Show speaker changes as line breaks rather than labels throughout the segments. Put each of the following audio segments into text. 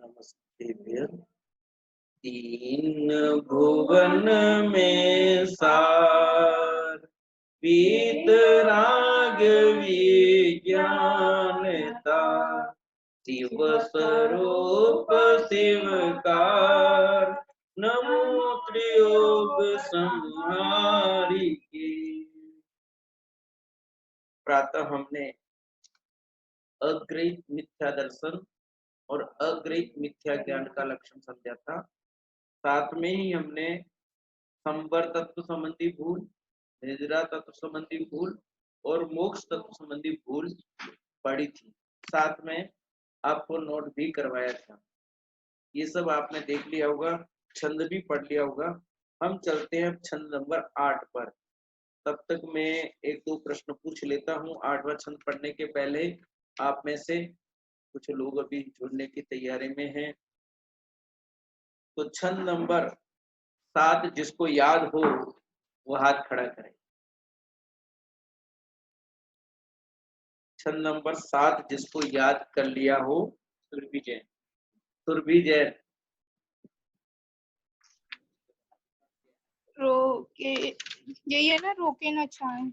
नमस्ते भैया। तीन भुवन में सार पीत राग विज्ञानता शिव स्वरूप शिवकार नमो त्रियोग संहारी के। प्रातः हमने अग्रहित मिथ्या दर्शन और अग्रहित मिथ्या ज्ञान का लक्षण समझा था। साथ में ही हमने संवर तत्व संबंधी भूल, निद्रा तत्व संबंधी भूल और मोक्ष तत्व संबंधी भूल पढ़ी थी। साथ में आपको नोट भी करवाया था। ये सब आपने देख लिया होगा, छंद भी पढ़ लिया होगा। हम चलते हैं छंद नंबर 8 पर। तब तक मैं एक दो प्रश्न पूछ लेता हूँ। 8वां छंद पढ़ने के पहले आप में से कुछ लोग अभी जुड़ने की तैयारी में हैं, तो छंद नंबर 7 जिसको याद हो वो हाथ खड़ा करें। छंद नंबर 7 जिसको याद कर लिया हो। सुरभि जैन। सुरभि जैन।
रोके, यही है ना, रोके न छाए।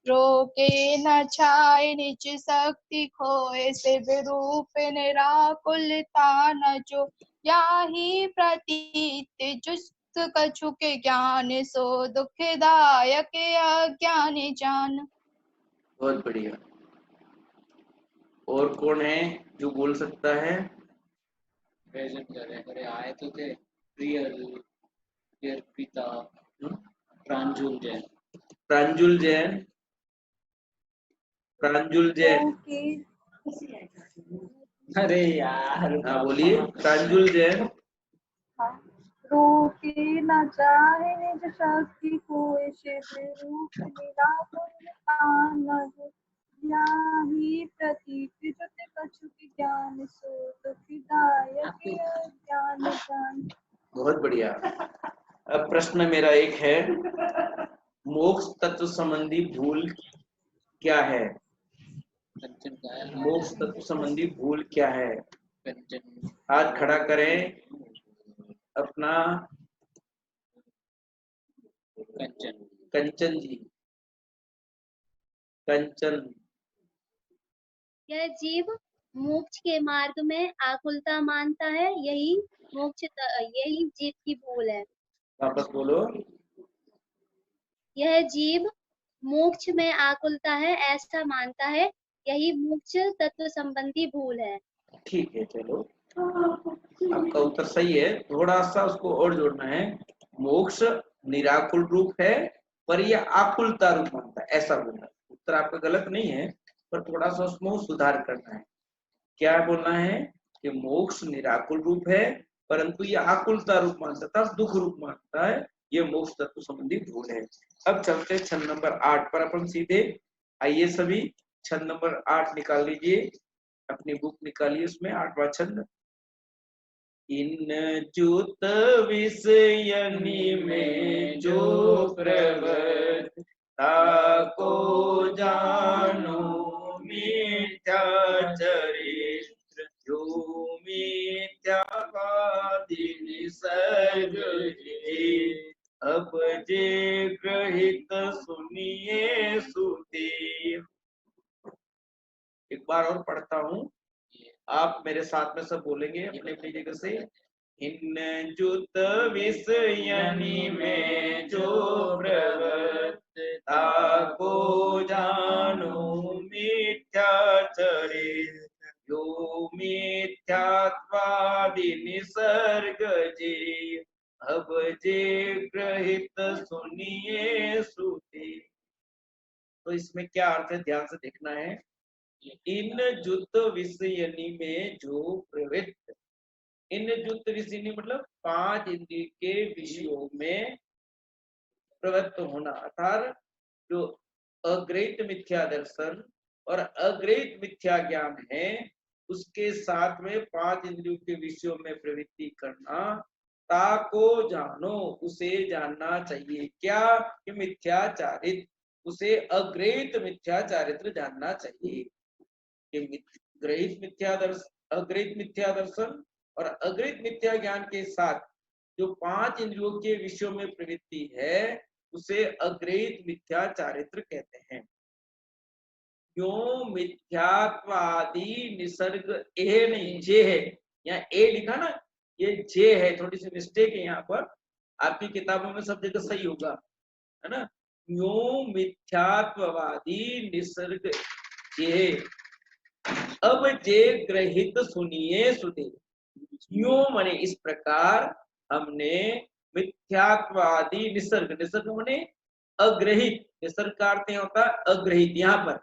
रोके न छाए निज शक्ति खोए शिव रूप निराकुलता न जो याहि प्रतीत जुस्त कछु के ज्ञान सो दुखदायक अज्ञानी जान।
बहुत बढ़िया। और कौन है जो बोल सकता है?
प्रेजेंट कर रहे हैं, आए तो थे रियल पिता प्रांजुल जैन।
प्रांजुल जैन। प्रांजुल जैन।
अरे यार,
हाँ बोलिए, प्रांजुल जैन।
रोके न चाहे निज शक्ति कोय शिव रूप निराकुलता न जो याहि प्रतीत जुत कछु के ज्ञान सो दुखदायक अज्ञान जान।
बहुत बढ़िया। अब प्रश्न मेरा एक है, मोक्ष तत्व संबंधी भूल क्या है? मोक्ष तत्व संबंधी भूल क्या है? हाथ खड़ा करें अपना। कंचन जी। कंचन।
यह जीव मोक्ष के मार्ग में आकुलता मानता है, यही यही जीव की भूल है।
वापस बोलो।
यह जीव मोक्ष में आकुलता है ऐसा मानता है, यही मोक्ष तत्व संबंधी भूल है।
ठीक है, चलो आपका उत्तर सही है। थोड़ा सा उसको और जोड़ना है। मोक्ष निराकुल रूप है पर यह आकुलता रूप मानता है, ऐसा बोलना है। उत्तर आपका गलत नहीं है, पर थोड़ा सा उसमें सुधार करना है। क्या बोलना है कि मोक्ष निराकुल रूप है परंतु यह आकुलता रूप मानता था, दुख रूप मानता है। यह मोक्ष तत्व संबंधी भूल है। अब चलते हैं छंद नंबर 8 पर अपन सीधे। आइए सभी छंद नंबर 8 निकाल लीजिए, अपनी बुक निकालिए, उसमें 8वां छंद। इन च्युत विषयनि में जो प्रवृत्ता को जानो मिथ्या चरित्र जो मिथ्यावादी निसर्ग है। अब जे ग्रहित सुनिए सुते। एक बार और पढ़ता हूँ, आप मेरे साथ में सब बोलेंगे अपनी अपनी जगह से। इन जुत विषयनि में जो प्रवृत्ता को जानो मिथ्या चरित्र जो मिथ्यात्वादि निसर्ग जी अब जे ग्रहित सुनिए सुते। तो इसमें क्या अर्थ है, ध्यान से देखना है। इन जुत विषयनि में जो प्रवृत्त, इन जुत विषयनि मतलब 5 इंद्रिय के विषयों में प्रवृत्त होना, अर्थात जो अग्रहित मिथ्या दर्शन और अग्रहित मिथ्या ज्ञान है उसके साथ में 5 इंद्रियों के विषयों में प्रवृत्ति करना। ताको जानो, उसे जानना चाहिए। क्या? कि मिथ्या चारित्र, उसे अग्रहित मिथ्या चारित्र जानना चाहिए। ग्रहित मिथ्या दर्शन, अग्रहित मिथ्या दर्शन और अग्रहित मिथ्या ज्ञान के साथ जो 5 इंद्रियों के विषयों में प्रवृत्ति है उसे अग्रहित मिथ्या चारित्र कहते हैं। यो मिथ्यात्वादि निसर्ग ए नहीं जे है, यहाँ ए लिखा ना, ये जे है, थोड़ी सी मिस्टेक है यहाँ पर, आपकी किताबों में सब जगह सही होगा, है ना। यो मिथ्यात्ववादी निसर्ग जे, अब जे ग्रहित सुनिए सुने, यो माने इस प्रकार हमने मिथ्यात्वादी निसर्ग, निसर्ग माने अग्रहित, निसर्ग का अर्थ होता है अग्रहित, यहाँ पर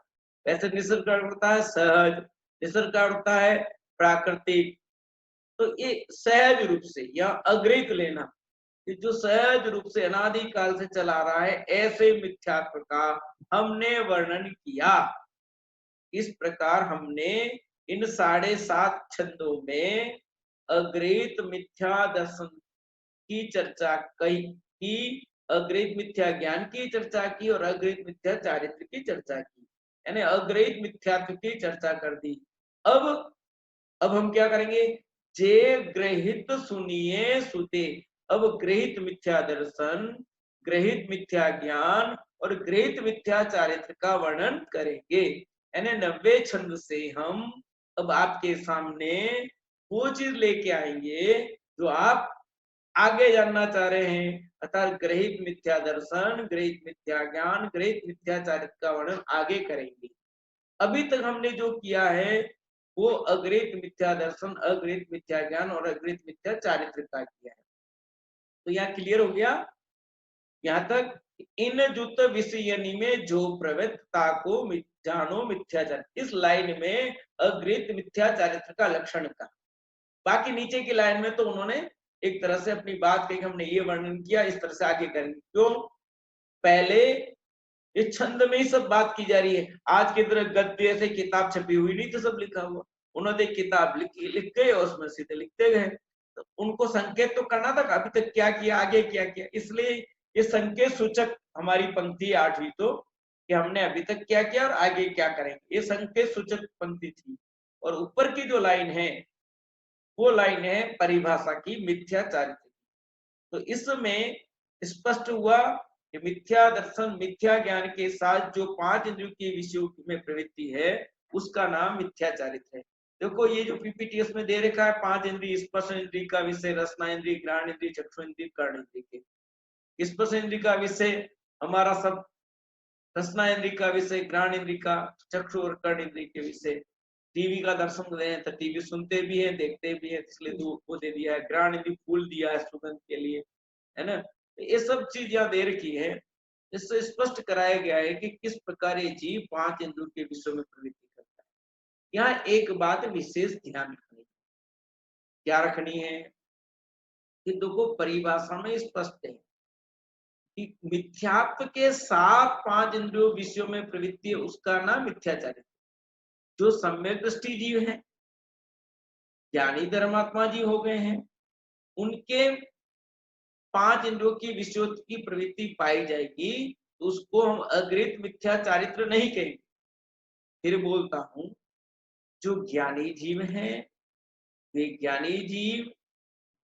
वैसे निसर्ग का होता है सहज, निसर्ग का होता है प्राकृतिक, तो ये सहज रूप से या अग्रहित लेना, कि जो सहज रूप से अनादि काल से चला रहा है, ऐसे मिथ्यात्व का हमने वर्णन किया। इस प्रकार हमने इन 7.5 छंदों में अग्रहित मिथ्या दर्शन की चर्चा की, अग्रहित मिथ्या ज्ञान की चर्चा की और अग्रहित मिथ्या चारित्र की चर्चा की, यानी अग्रहित मिथ्यात्व की चर्चा कर दी। अब हम क्या करेंगे, जे ग्रहित सुनिए सुते, अब ग्रहित मिथ्या दर्शन, ग्रहित मिथ्या ज्ञान और ग्रहित मिथ्या चारित्र का वर्णन करेंगे। यानी 90 छंद से हम अब आपके सामने वो चीज लेके आएंगे जो आप आगे जानना चाह रहे हैं, अर्थात ग्रहित मिथ्या दर्शन, ग्रहित मिथ्या ज्ञान, ग्रहित मिथ्या चारित्र का वर्णन आगे करेंगे। अभी तक हमने जो किया है वो अग्रहित मिथ्या दर्शन, अग्रहित मिथ्या ज्ञान और अग्रहित मिथ्या चारित्र का किया है। तो यहाँ क्लियर हो गया यहाँ तक। इन जुत विषयनी में जो प्रवृत्ता को जानो मिथ्याचार, इस लाइन में अग्रहित मिथ्या चारित्र का लक्षण का, बाकी नीचे की लाइन में तो उन्होंने एक तरह से अपनी बात कही, हमने ये वर्णन किया, इस तरह से आगे करेंगे। क्यों, पहले इस छंद में ही सब बात की जा रही है। आज की तरह गद्य से किताब छपी हुई नहीं तो सब लिखा हुआ, उन्होंने किताब लिख गए और उसमें सीधे लिखते गए, तो उनको संकेत तो करना था अभी तक क्या किया, आगे क्या किया। इसलिए ये संकेत सूचक हमारी पंक्ति 8वीं तो, कि हमने अभी तक क्या किया और आगे क्या करेंगे, ये संकेत सूचक पंक्ति थी। और ऊपर की जो लाइन है वो लाइन है परिभाषा की, मिथ्या चारित्र। तो इसमें स्पष्ट हुआ कि मिथ्या दर्शन, मिथ्या ज्ञान के साथ जो 5 इंद्रियों के विषयों में प्रवृत्ति है उसका नाम मिथ्या चारित्र है। देखो ये जो पीपीटीएस में दे रखा है, 5 इंद्रिय, स्पर्श इंद्रिय का विषय रसना इंद्रिय, घ्राण इंद्रिय, चक्षु इंद्रिय, कर्ण इंद्रिय के। स्पर्श इंद्रिय का विषय हमारा सब, रसना इंद्रिय का विषय घ्राण इंद्रिय का, चक्षु और कर्ण इंद्रिय के विषय। टीवी का दर्शन दे तो टीवी सुनते भी है, देखते भी है, इसलिए वो दे दिया है। घ्राण इंद्रिय फूल दिया है सुगंध के लिए, है ना। ये सब चीज यहाँ दे रखी है, इससे स्पष्ट कराया गया है कि किस प्रकार ये जीव 5 इंद्रियों के विषय में प्रवृत्ति करता है। यहाँ एक बात विशेष ध्यान रखनी, क्या रखनी है कि देखो परिभाषा में स्पष्ट है कि मिथ्यात्व के साथ 5 इंद्रियों विषयों में प्रवृत्ति है, उसका नाम मिथ्याचारित्र। जो सम्यक दृष्टि जीव है, ज्ञानी धर्मात्मा जी हो गए हैं, उनके 5 इंद्रियों की विषयों की प्रवृत्ति पाई जाएगी, तो उसको हम अग्रहित मिथ्या चारित्र नहीं कहेंगे। फिर बोलता हूं, जो ज्ञानी जीव हैं, वे ज्ञानी जीव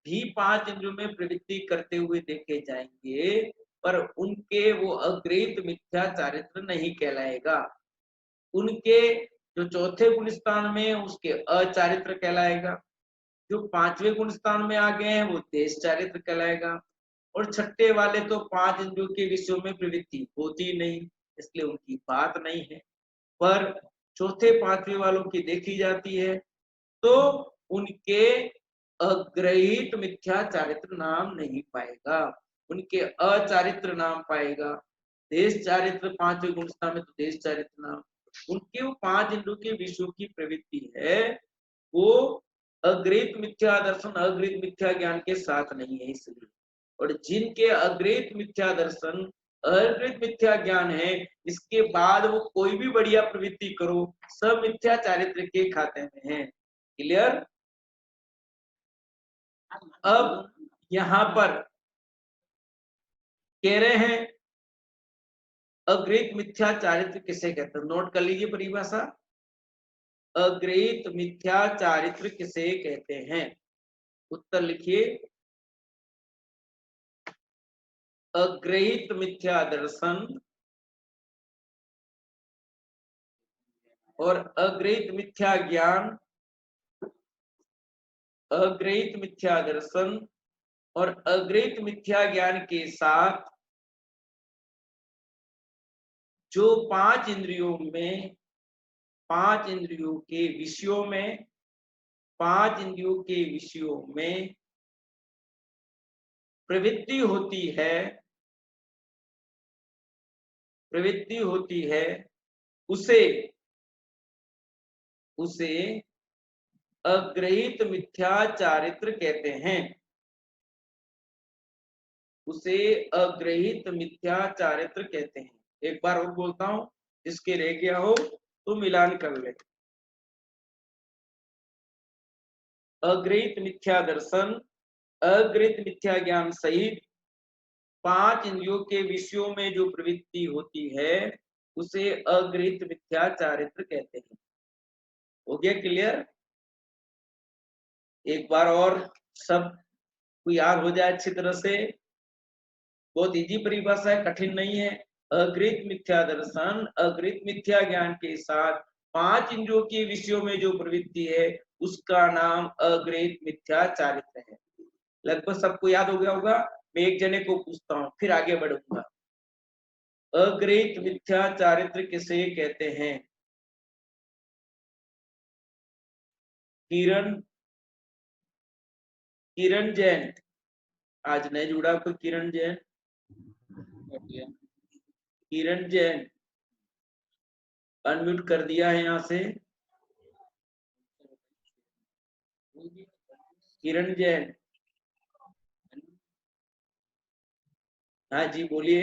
भी 5 इंद्रियों में प्रवृत्ति करते हुए देखे जाएंगे, पर उनके वो अग्रहित मिथ्या चारित्र नहीं कहलाएगा। उनके जो चौथे गुण स्थान में उसके अचारित्र कहलाएगा, जो 5वें गुण स्थान में आ गए हैं वो देश चारित्र कहलाएगा, और छठे वाले तो 5 इंद्रियों के विषयों में प्रवृत्ति होती नहीं, इसलिए उनकी बात नहीं है। पर चौथे 5वें वालों की देखी जाती है तो उनके अग्रहित मिथ्या चारित्र नाम नहीं पाएगा, उनके अचारित्र नाम पाएगा। देश चारित्र 5वें गुण स्थान में तो देश चारित्र नाम, उनके वो 5 इंद्रियों के विषयों की प्रवृत्ति है, वो अग्रहित मिथ्या दर्शन, अग्रहित मिथ्या ज्ञान के साथ नहीं है इसलिए। और जिनके अग्रहित मिथ्या दर्शन, अग्रहित मिथ्या ज्ञान है, इसके बाद वो कोई भी बढ़िया प्रवृत्ति करो, सब मिथ्या चारित्र के खाते में है। क्लियर। अब यहाँ पर कह रहे हैं अग्रहित मिथ्या चारित्र किसे कहते हैं, नोट कर लीजिए परिभाषा। अग्रहित मिथ्या चारित्र किसे कहते हैं, उत्तर लिखिए। अग्रहित मिथ्या दर्शन और अग्रहित मिथ्या ज्ञान, अग्रहित मिथ्या दर्शन और अग्रहित मिथ्या ज्ञान के साथ जो पांच इंद्रियों में, पांच इंद्रियों के विषयों में, पांच इंद्रियों के विषयों में प्रवृत्ति होती है, प्रवृत्ति होती है, उसे उसे अग्रहित मिथ्या चारित्र कहते हैं। उसे अग्रहित मिथ्या चारित्र कहते हैं। एक बार और बोलता हूं, जिसके रह गया हो तो मिलान कर ले। अग्रहित मिथ्या दर्शन, अग्रहित मिथ्या ज्ञान सहित पांच इंद्रियों के विषयों में जो प्रवृत्ति होती है उसे अग्रहित मिथ्या चारित्र कहते हैं। हो गया क्लियर? एक बार और सब को याद हो जाए अच्छी तरह से। बहुत इजी परिभाषा है, कठिन नहीं है। अग्रहित मिथ्या दर्शन, अग्रहित मिथ्या ज्ञान के साथ पांच इंद्रियों के विषयों में जो प्रवृत्ति है उसका नाम अग्रहित मिथ्या चारित्र है। लगभग सबको याद हो गया होगा। मैं एक जने को पूछता हूँ फिर आगे बढ़ूंगा। अग्रहित मिथ्या चारित्र किसे कहते हैं? किरण, किरण जैन, आज नहीं जुड़ा कोई? किरण जैन, किरण जैन अनम्यूट कर दिया है यहाँ से। किरण जैन, हाँ जी बोलिए।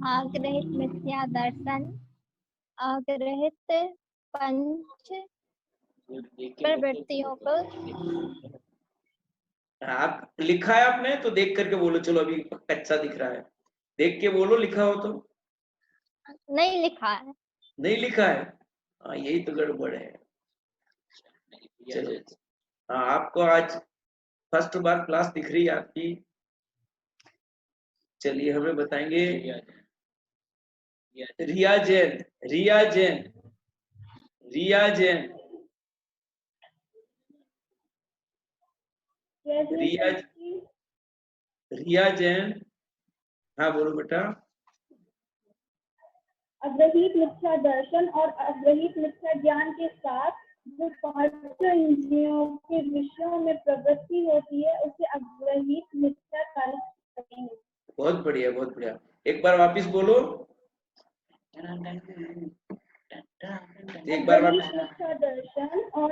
आग्रहित मिथ्या दर्शन, आग्रहित पंच प्रवृत्तियों को।
आप लिखा है आपने तो देख करके बोलो। चलो अभी कच्चा दिख रहा है, देख के बोलो। लिखा हो तो?
नहीं लिखा है।
नहीं लिखा है? हाँ यही तो गड़बड़ है। चलो हाँ, आपको आज फर्स्ट बार क्लास दिख रही है आपकी। चलिए हमें बताएंगे। रिया जैन, रिया जैन, रिया जैन, रिया, रिया जैन, हाँ बोलो बेटा।
अग्रहित मिथ्या दर्शन और अग्रहित मिथ्या ज्ञान के साथ जो पांचों इंद्रियों के विषयों में प्रवृत्ति होती है उसे अग्रहित मिथ्या चारित्र कहते हैं।
बहुत बढ़िया, बहुत बढ़िया। एक बार वापिस बोलो। एक बार वापिस।
मिथ्या दर्शन और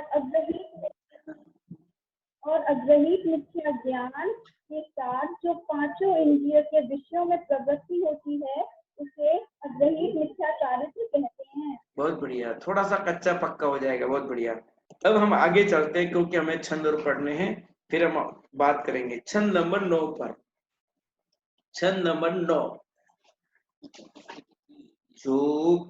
अग्रहित मिथ्या ज्ञान के साथ जो पांचों इंद्रियों के विषयों में प्रवृत्ति होती है उसे अग्रहित मिथ्या चारित्र कहते हैं। बहुत
बढ़िया, थोड़ा सा कच्चा पक्का हो जाएगा। बहुत बढ़िया। अब हम आगे चलते हैं क्योंकि हमें छंद और पढ़ने हैं, फिर हम बात करेंगे छंद नंबर 9 पर। छंद नंबर 9। जो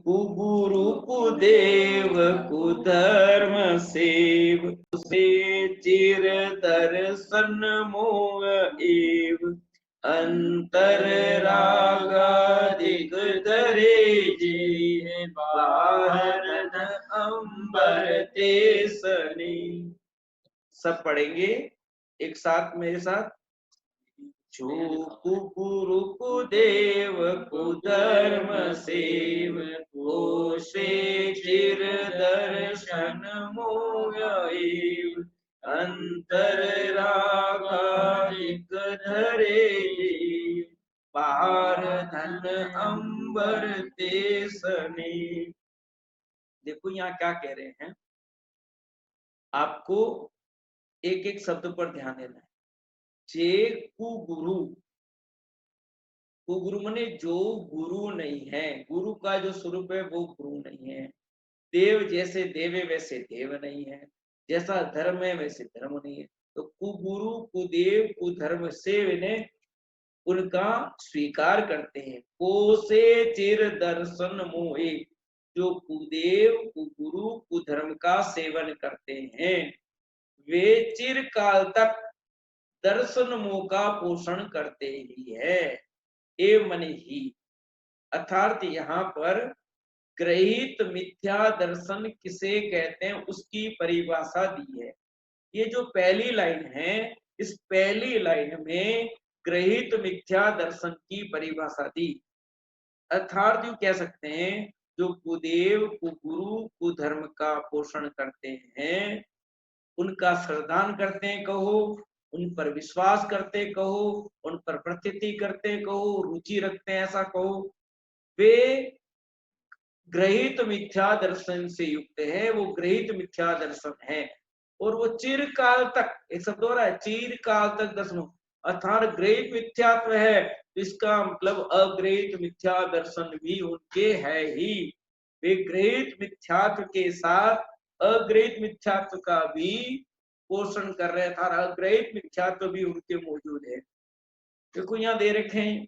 गुरु कुदेव कुधर्म सेव, उसे चिर दर्शन मोह एव, अंतर रागादिक धरे जी, बाहर अंबर तेसनी। सब पढ़ेंगे एक साथ मेरे साथ। जो गुरु कुदेव कुधर्म सेव, कोशे चिर दर्शन मोह एव, अंतर रागादिक धरे जी, बाहर धन अंबर तेसनी। देखो यहाँ क्या कह रहे हैं, आपको एक एक शब्द पर ध्यान देना है। जे कुगुरु, कुगुरु माने जो गुरु नहीं है, गुरु का जो स्वरूप है वो गुरु नहीं है। देव जैसे देव है वैसे देव नहीं है, जैसा धर्म है वैसे धर्म नहीं है। तो कुगुरु कुदेव कुधर्म से इन्हें उनका स्वीकार करते हैं। कोसे चिर दर्शन मोहे, जो कुदेव कुगुरु कुधर्म का सेवन करते हैं वे चिरकाल तक दर्शन मोह का पोषण करते ही है। ए मन ही, अर्थात यहाँ पर ग्रहित मिथ्या दर्शन किसे कहते हैं उसकी परिभाषा दी है। ये जो पहली लाइन है, इस पहली लाइन में ग्रहित मिथ्या दर्शन की परिभाषा दी। अर्थात यूं कह सकते हैं, जो कुदेव कुगुरु कुधर्म का पोषण करते हैं, उनका श्रद्धान करते हैं कहो, उन पर विश्वास करते कहो, उन पर प्रतीति करते कहो, रुचि रखते हैं ऐसा कहो, वे ग्रहित मिथ्या दर्शन से युक्त है। वो ग्रहित मिथ्या दर्शन है और वो चिरकाल तक, एक शब्द हो रहा है चिरकाल तक दर्शन, अर्थात ग्रहित मिथ्यात्व है, इसका मतलब अग्रहित मिथ्या दर्शन भी उनके है ही। वे ग्रहित मिथ्यात्व के साथ अग्रहित मिथ्यात्व का भी पोषण कर रहे था, अग्रहित मिथ्यात्व भी उनके मौजूद है। देखो यहाँ दे रखे हैं,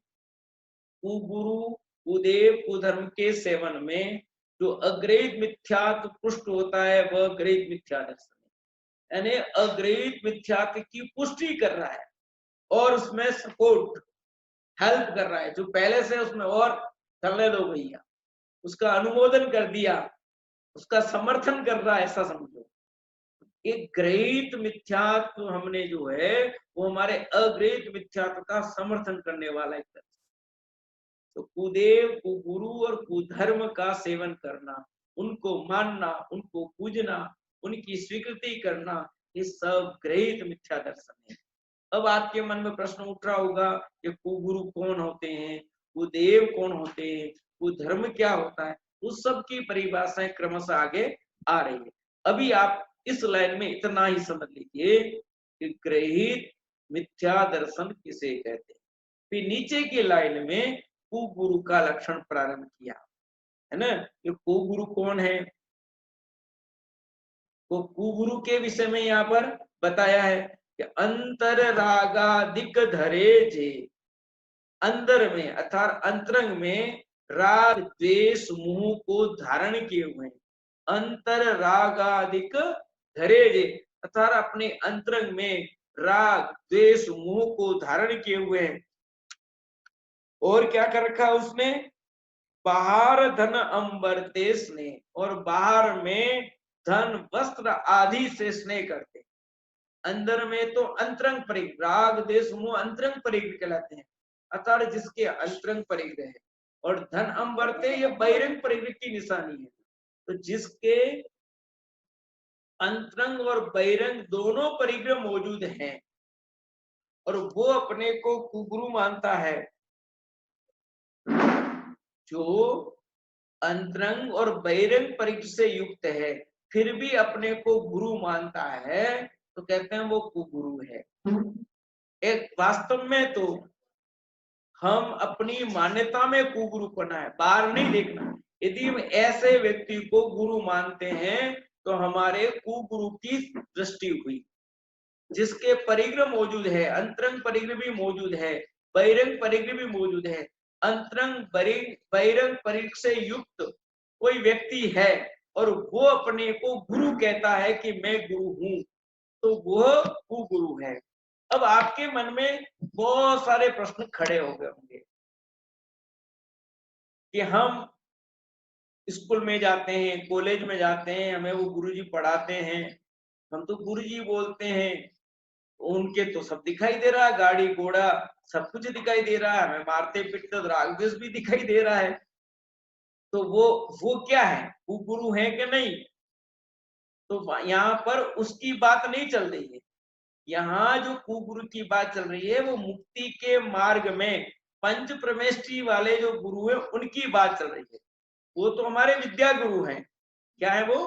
कुगुरु कुदेव कुधर्म के सेवन में जो अग्रहित मिथ्यात्व पुष्ट होता है वह ग्रहित मिथ्या दर्शन है, यानी अग्रहित मिथ्यात्व की पुष्टि कर रहा है और उसमें सपोर्ट हेल्प कर रहा है। जो पहले से उसमें और चलने दो भैया, उसका अनुमोदन कर दिया, उसका समर्थन कर रहा है, ऐसा समझो। एक ग्रहित मिथ्यात्व हमने जो है वो हमारे अग्रहित मिथ्यात्व का समर्थन करने वाला एक दर्शन। तो कुदेव कुगुरु और कुधर्म का सेवन करना, उनको मानना, उनको पूजना, उनकी स्वीकृति करना, ये सब ग्रहित मिथ्या दर्शन है। अब आपके मन में प्रश्न उठ रहा होगा कि कुगुरु कौन होते हैं, कुदेव कौन होते हैं, कुधर्म क्या होता है, उस सब की परिभाषाएं क्रमशः आगे आ रही है। अभी आप इस लाइन में इतना ही समझ लीजिए कि ग्रहित मिथ्या दर्शन किसे कहते हैं। फिर नीचे की लाइन में कुगुरु का लक्षण प्रारंभ किया है ना, कि कुगुरु कौन है। तो कुगुरु के विषय में यहाँ पर बताया है कि अंतर रागादिक धरे जे, अंदर में अर्थात अंतरंग में राग द्वेष मोह को धारण किए हुए, अंतर रागादिक धरे जे, अर्थात अपने अंतरंग में राग द्वेष मोह को धारण किए हुए हैं। और क्या कर रखा उसने, बाहर धन अंबर ते स्नेह, और बाहर में धन वस्त्र आदि से स्नेह करते। अंदर में तो अंतरंग परिग्रह, राग द्वेष मोह अंतरंग परिग्रह कहलाते हैं, अर्थात जिसके अंतरंग परिग्रह है, और धन अंबरते ये बहिरंग परिग्रह की निशानी है। तो जिसके अंतरंग और बहिरंग दोनों परिग्रह मौजूद हैं और वो अपने को कुगुरु मानता है, जो अंतरंग और बहिरंग परिग्रह से युक्त है फिर भी अपने को गुरु मानता है, तो कहते हैं वो कुगुरु है। एक वास्तव में तो हम अपनी मान्यता में कुगुरु बना है, बाहर नहीं देखना। यदि हम ऐसे व्यक्ति को गुरु मानते हैं तो हमारे कुगुरु की दृष्टि हुई, जिसके परिग्रह मौजूद है, अंतरंग परिग्रह भी मौजूद है, बहिरंग परिग्रह भी मौजूद है, अंतरंग बहिरंग परिग्रह से युक्त कोई व्यक्ति है और वो अपने को गुरु कहता है कि मैं गुरु हूं, तो वह कुगुरु है। अब आपके मन में बहुत सारे प्रश्न खड़े हो गए होंगे कि हम स्कूल में जाते हैं, कॉलेज में जाते हैं, हमें वो गुरुजी पढ़ाते हैं, हम तो गुरुजी बोलते हैं, उनके तो सब दिखाई दे रहा है, गाड़ी घोड़ा सब कुछ दिखाई दे रहा है, हमें मारते पीटते तो राग द्वेष भी दिखाई दे रहा है, तो वो क्या है, वो गुरु है कि नहीं? तो यहाँ पर उसकी बात नहीं चल रही है। यहाँ जो कुगुरु की बात चल रही है वो मुक्ति के मार्ग में पंच प्रमेष्टि वाले जो गुरु है उनकी बात चल रही है। वो तो हमारे विद्या गुरु हैं। क्या है वो?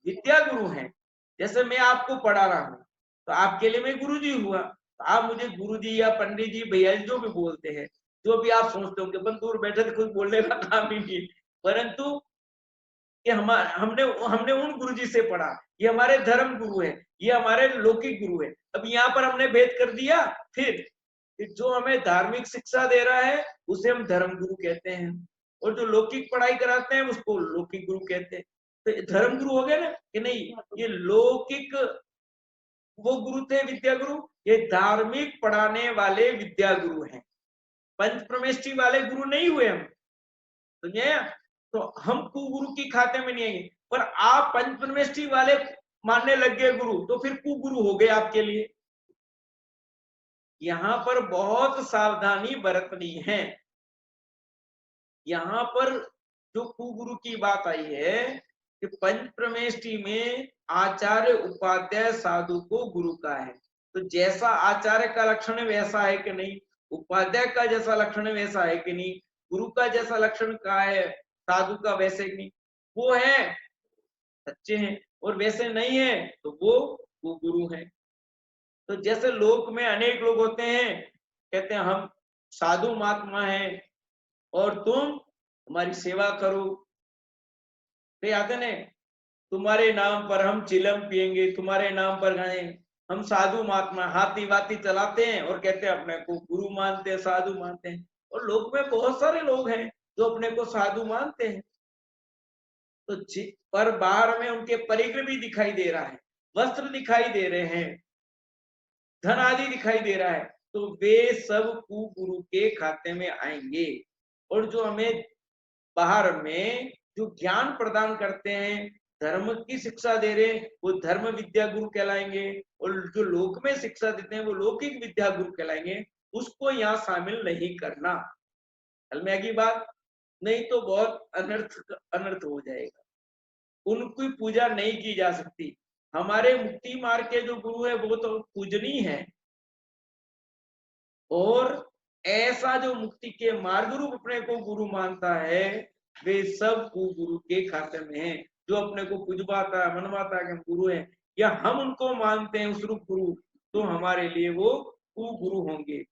विद्या गुरु हैं। जैसे मैं आपको पढ़ा रहा हूँ तो आपके लिए मैं गुरु जी हुआ, तो आप मुझे गुरु जी या पंडित जी भैया जी जो भी बोलते हैं, जो भी आप सोचते होंगे, बस दूर बैठे तो कुछ बोलने का काम ही नहीं, परंतु कि हमने उन गुरु जी से पढ़ा, ये हमारे धर्म गुरु है, ये हमारे लौकिक गुरु है। अब यहाँ पर हमने भेद कर दिया, फिर जो हमें धार्मिक शिक्षा दे रहा है उसे हम धर्म गुरु कहते हैं, और जो लौकिक पढ़ाई कराते हैं उसको लौकिक गुरु कहते हैं। तो धर्म गुरु हो गया ना कि नहीं? ये लौकिक वो गुरु थे विद्या गुरु, ये धार्मिक पढ़ाने वाले विद्या गुरु हैं, पंच प्रमेष्टि वाले गुरु नहीं हुए हम, समझे? तो हम कुगुरु की खाते में नहीं आएंगे। पर आप पंच प्रमेष्टि वाले मानने लग गए गुरु, तो फिर कुगुरु हो गए आपके लिए। यहाँ पर बहुत सावधानी बरतनी है। यहाँ पर जो कुगुरु की बात आई है कि पंच प्रमेष्टि में आचार्य उपाध्याय साधु को गुरु का है, तो जैसा आचार्य का लक्षण है वैसा है कि नहीं, उपाध्याय का जैसा लक्षण है वैसा है कि नहीं, गुरु का जैसा लक्षण का है साधु का वैसे कि नहीं, वो है सच्चे हैं, और वैसे नहीं है तो वो गुरु है। तो जैसे लोक में अनेक लोग होते हैं, कहते हैं हम साधु महात्मा हैं और तुम हमारी सेवा करो, तो याद है ना, तुम्हारे नाम पर हम चिलम पिएंगे, तुम्हारे नाम पर गाएं, हम साधु महात्मा हाथी वाती चलाते हैं और कहते हैं अपने को गुरु मानते हैं, साधु मानते हैं। और लोक में बहुत सारे लोग हैं जो अपने को साधु मानते हैं, तो पर बाहर में उनके परिग्रह भी दिखाई दे रहा है, वस्त्र दिखाई दे रहे हैं, धन आदि दिखाई दे रहा है, तो वे सब कुगुरु के खाते में आएंगे। और जो हमें बाहर में जो ज्ञान प्रदान करते हैं, धर्म की शिक्षा दे रहे हैं, वो धर्म विद्या गुरु कहलाएंगे, और जो लोक में शिक्षा देते हैं वो लौकिक विद्या गुरु कहलाएंगे। उसको यहाँ शामिल नहीं करना, हल में आगे बात, नहीं तो बहुत अनर्थ हो जाएगा, उनकी पूजा नहीं की जा सकती। हमारे मुक्ति मार्ग के जो गुरु है वो तो पूजनीय है, और ऐसा जो मुक्ति के मार्ग रूप अपने को गुरु मानता है वे सब गुरु के खाते में हैं। जो अपने को पूजवाता है, मनवाता है कि हम गुरु हैं, या हम उनको मानते हैं उस रूप गुरु, तो हमारे लिए वो कुगुरु होंगे।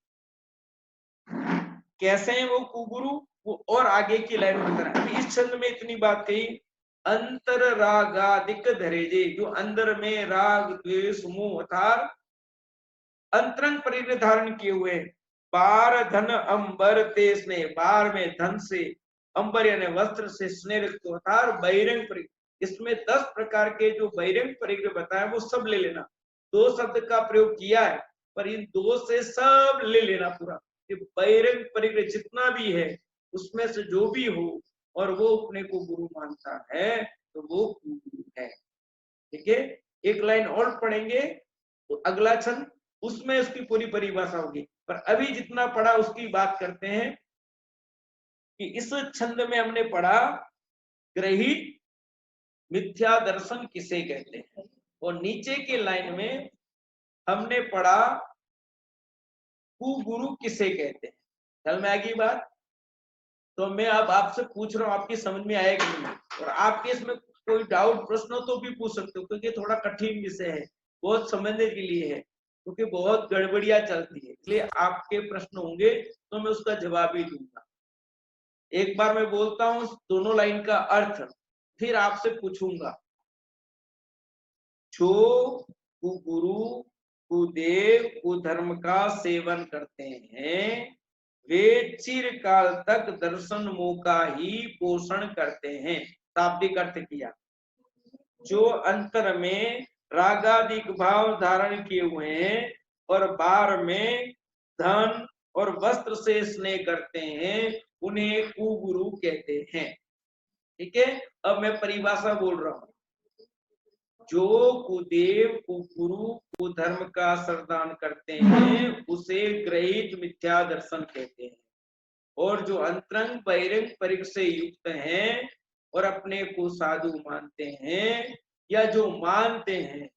कैसे हैं वो कुगुरु, वो और आगे की लाइन में बता रहा है। इस छंद में इतनी बात कही, अंतर रागादिक धरेजे, जो अंदर में राग द्वेष मोह अर्थात अंतरंग परिग्रह धारण किए हुए, बार धन अंबर ते स्नेह, बार में धन से, अंबर यानी वस्त्र से, स्नेह अर्थात बहिरंग परिग्रह। इसमें 10 प्रकार के जो बहिरंग परिग्रह बताए वो सब ले लेना, 2 शब्द का प्रयोग किया है पर इन 2 से सब ले लेना पूरा, कि बहिरंग परिग्रह जितना भी है उसमें से जो भी हो और वो अपने को गुरु मानता है तो वो गुरु है। ठीक है, एक लाइन और पढ़ेंगे तो अगला छंद उसमें उसकी पूरी परिभाषा होगी, पर अभी जितना पढ़ा उसकी बात करते हैं कि इस छंद में हमने पढ़ा ग्रहित मिथ्या दर्शन किसे कहते हैं, और नीचे के लाइन में हमने पढ़ा कुगुरु किसे कहते हैं। चल में आगे बात, तो मैं अब आपसे पूछ रहा हूं, आपकी समझ में आएगा नहीं, और आपके इसमें कोई डाउट प्रश्न हो तो भी पूछ सकते हो, क्योंकि थोड़ा कठिन विषय है, बहुत समझने के लिए है, क्योंकि बहुत गड़बड़ियां चलती है, इसलिए आपके प्रश्न होंगे तो मैं उसका जवाब ही दूंगा। एक बार मैं बोलता हूं दोनों लाइन का अर्थ, फिर आपसे पूछूंगा। जो कुगुरु कुदेव कुधर्म का सेवन करते हैं वे चिरकाल तक दर्शन मोह का ही पोषण करते हैं। शाब्दिक अर्थ किया, जो अंतर में रागादिक भाव धारण किए हुए हैं और बाहर में धन और वस्त्र से स्नेह करते हैं उन्हें कुगुरु कहते हैं। ठीक है, अब मैं परिभाषा बोल रहा हूं। जो कुदेव कुगुरु कुधर्म का श्रद्धान करते हैं उसे ग्रहित मिथ्या दर्शन कहते हैं, और जो अंतरंग बहिरंग परिग्रह से युक्त हैं और अपने को साधु मानते हैं या जो मानते हैं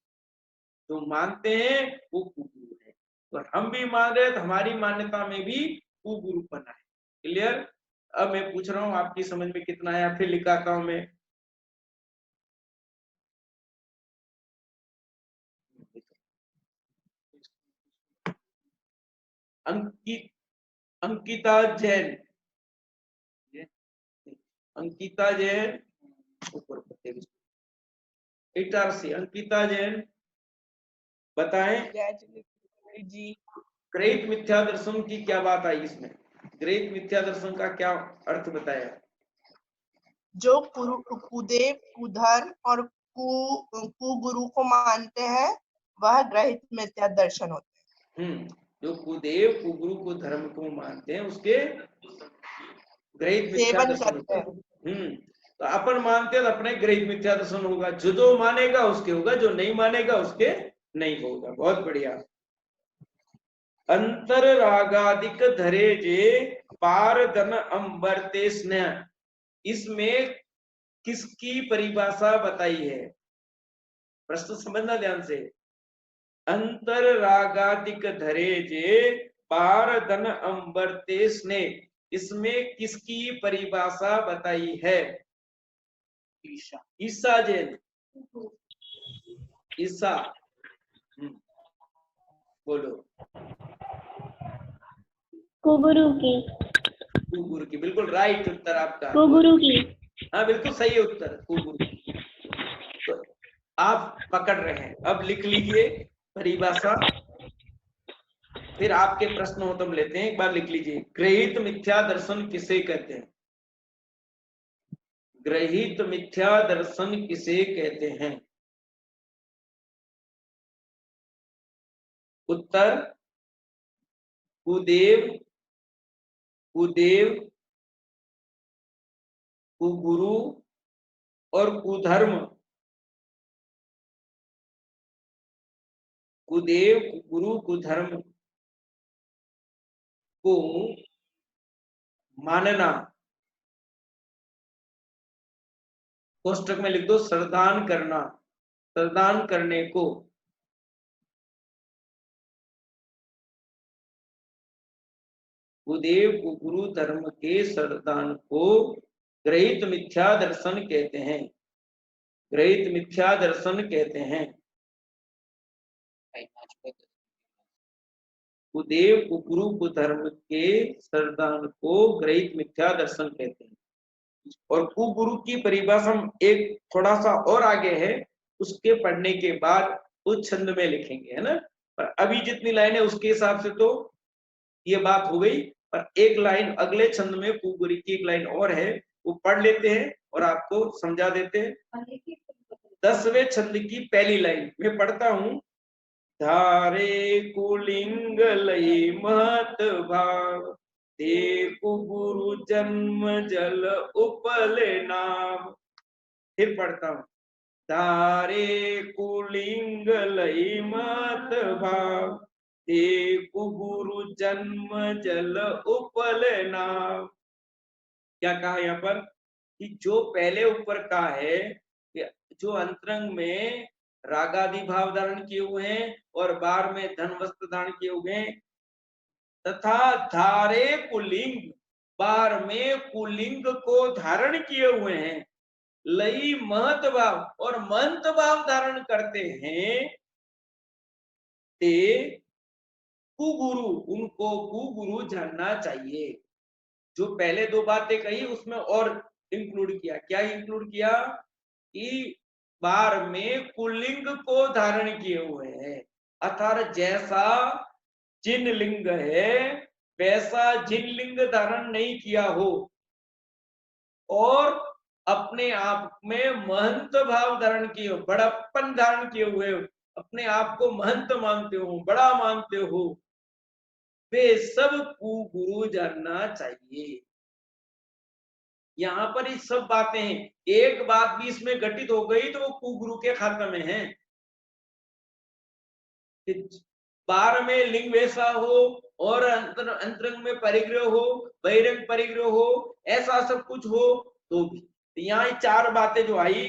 वो कुगुरु है, और हम भी मान रहे हैं तो हमारी मान्यता में भी कुगुरु बना है। क्लियर? अब मैं पूछ रहा हूं आपकी समझ में कितना है, फिर लिखाता हूं मैं। अंकिता जैन, अंकिता जैन ऊपर इटारसी, अंकिता जैन बताएं जी, ग्रहित मिथ्या दर्शन की क्या बात आई इसमें, ग्रहित मिथ्या दर्शन का क्या अर्थ बताया।
जो कुदेव कुधर्म और कुगुरु को मानते हैं वह ग्रहित मिथ्या दर्शन होते हैं।
जो कुदेव कुगुरु को धर्म को मानते हैं उसके ग्रहित मिथ्या
सेवन
दर्शन
करते
होता है। तो अपन मानते हैं तो अपने ग्रहित मिथ्या दर्शन होगा, जो मानेगा उसके होगा, जो नहीं मानेगा उसके नहीं होगा। बहुत बढ़िया। अंतर रागादिक धरे जे पार धन अंबरते स्नेह, इसमें किसकी परिभाषा बताई है? प्रश्न समझना ध्यान से। अंतर रागादिक धरे जे पार धन अंबरते स्नेह, इसमें किसकी परिभाषा बताई है? ईशा। ईसा जैन। ईसा। बोलो।
कुगुरु की।
कुगुरु की, बिल्कुल राइट उत्तर आपका।
कुगुरु की।
हाँ बिल्कुल सही है उत्तर, कुगुरु। तो आप पकड़ रहे हैं, अब लिख लीजिए परिभाषा, फिर आपके प्रश्न हो तुम लेते हैं। एक बार लिख लीजिए, ग्रहित मिथ्या दर्शन किसे कहते हैं? ग्रहित मिथ्या दर्शन किसे कहते हैं? उत्तर कुदेव, कुदेव, कुगुरु और कुधर्म। कुदेव, कुगुरु, कुधर्म को मानना, कोष्टक में लिख दो श्रद्धान करना, श्रद्धान करने को कुदेव कुगुरु धर्म के श्रद्धान को ग्रहित मिथ्या दर्शन कहते हैं। ग्रहित मिथ्या दर्शन कहते हैं। कुदेव कुगुरु कुधर्म के श्रद्धान को ग्रहित मिथ्या दर्शन कहते हैं। और कुगुरु की परिभाषा एक थोड़ा सा और आगे है, उसके पढ़ने के बाद उस छंद में लिखेंगे, है ना। पर अभी जितनी लाइन है उसके हिसाब से तो ये बात हो गई, पर एक लाइन अगले छंद में कुगुरु की एक लाइन और है, वो पढ़ लेते हैं और आपको समझा देते हैं। 10वें छंद की पहली लाइन मैं पढ़ता हूं। धारे कुलिंग लई महत भाव, देखो गुरु जन्म जल उपल नाम। फिर पढ़ता हूं। धारे कुलिंग लई महत भाव, देखो गुरु जन्म जल उपल नाम। क्या कहा यहाँ पर कि जो पहले ऊपर का है कि जो अंतरंग में रागादि भाव धारण किए हुए हैं और बार में धन वस्त्र धारण किए हुए हैं, तथा धारे कुलिंग, बार में कुलिंग को धारण किए हुए हैं, लई महत भाव और मंत भाव धारण करते हैं, ते कुगुरु, उनको कुगुरु जानना चाहिए। जो पहले दो बातें कही उसमें और इंक्लूड किया। क्या इंक्लूड किया कि बार में कुलिंग को धारण किए हुए हैं, अर्थात जैसा जिन लिंग है वैसा जिन लिंग धारण नहीं किया हो, और अपने आप में महंत भाव धारण किए हो, बड़प्पन धारण किए हुए हो, अपने आप को महंत मानते हो, बड़ा मानते हो, वे सब कुगुरु जानना चाहिए। यहाँ पर ये सब बातें हैं, एक बात भी इसमें घटित हो गई तो वो कुगुरु के खाते में है। बार में लिंग वैसा हो और अंतरंग में परिग्रह हो, बहिरंग परिग्रह हो, ऐसा सब कुछ हो तो भी यहाँ चार बातें जो आई,